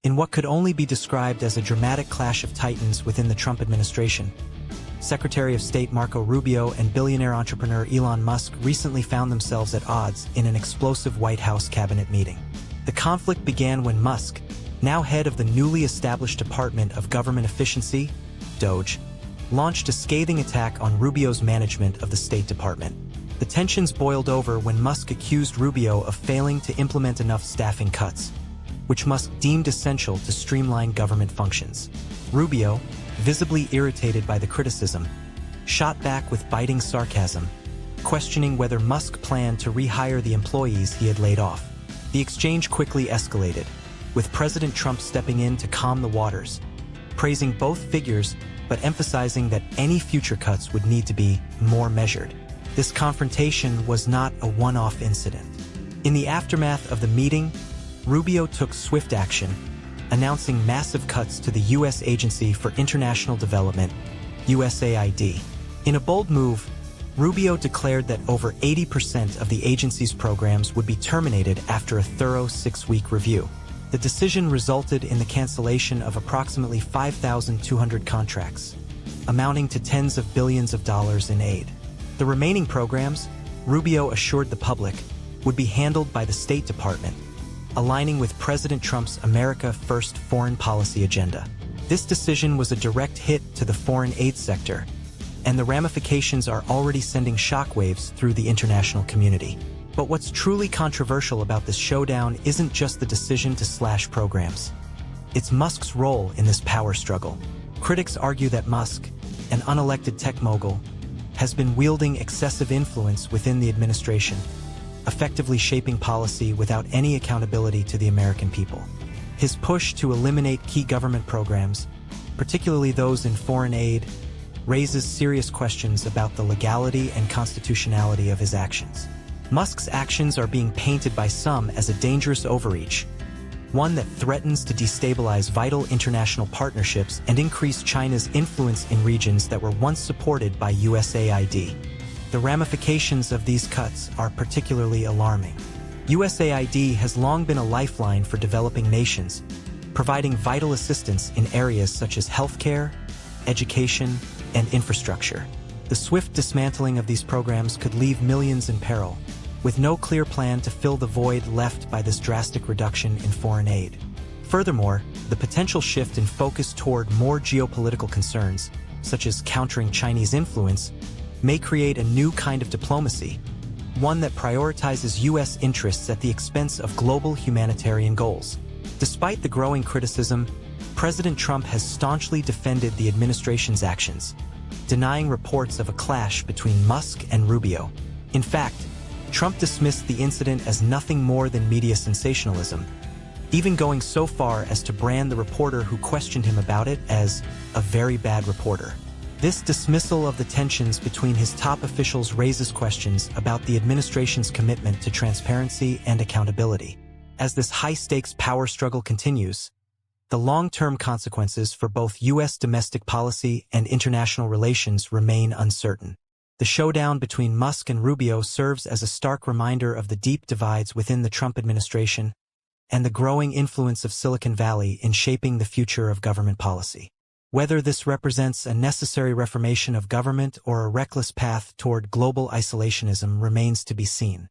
In what could only be described as a dramatic clash of titans within the Trump administration, Secretary of State Marco Rubio and billionaire entrepreneur Elon Musk recently found themselves at odds in an explosive White House cabinet meeting. The conflict began when Musk, now head of the newly established Department of Government Efficiency, DOGE, launched a scathing attack on Rubio's management of the State Department. The tensions boiled over when Musk accused Rubio of failing to implement enough staffing cuts, which Musk deemed essential to streamline government functions. Rubio, visibly irritated by the criticism, shot back with biting sarcasm, questioning whether Musk planned to rehire the employees he had laid off. The exchange quickly escalated, with President Trump stepping in to calm the waters, praising both figures but emphasizing that any future cuts would need to be more measured. This confrontation was not a one-off incident. In the aftermath of the meeting, Rubio took swift action, announcing massive cuts to the U.S. Agency for International Development, USAID. In a bold move, Rubio declared that over 80% of the agency's programs would be terminated after a thorough 6-week review. The decision resulted in the cancellation of approximately 5,200 contracts, amounting to tens of billions of dollars in aid. The remaining programs, Rubio assured the public, would be handled by the State Department, aligning with President Trump's America First foreign policy agenda. This decision was a direct hit to the foreign aid sector, and the ramifications are already sending shockwaves through the international community. But what's truly controversial about this showdown isn't just the decision to slash programs. It's Musk's role in this power struggle. Critics argue that Musk, an unelected tech mogul, has been wielding excessive influence within the administration, effectively shaping policy without any accountability to the American people. His push to eliminate key government programs, particularly those in foreign aid, raises serious questions about the legality and constitutionality of his actions. Musk's actions are being painted by some as a dangerous overreach, one that threatens to destabilize vital international partnerships and increase China's influence in regions that were once supported by USAID. The ramifications of these cuts are particularly alarming. USAID has long been a lifeline for developing nations, providing vital assistance in areas such as healthcare, education, and infrastructure. The swift dismantling of these programs could leave millions in peril, with no clear plan to fill the void left by this drastic reduction in foreign aid. Furthermore, the potential shift in focus toward more geopolitical concerns, such as countering Chinese influence, may create a new kind of diplomacy, one that prioritizes U.S. interests at the expense of global humanitarian goals. Despite the growing criticism, President Trump has staunchly defended the administration's actions, denying reports of a clash between Musk and Rubio. In fact, Trump dismissed the incident as nothing more than media sensationalism, even going so far as to brand the reporter who questioned him about it as a very bad reporter. This dismissal of the tensions between his top officials raises questions about the administration's commitment to transparency and accountability. As this high-stakes power struggle continues, the long-term consequences for both U.S. domestic policy and international relations remain uncertain. The showdown between Musk and Rubio serves as a stark reminder of the deep divides within the Trump administration and the growing influence of Silicon Valley in shaping the future of government policy. Whether this represents a necessary reformation of government or a reckless path toward global isolationism remains to be seen.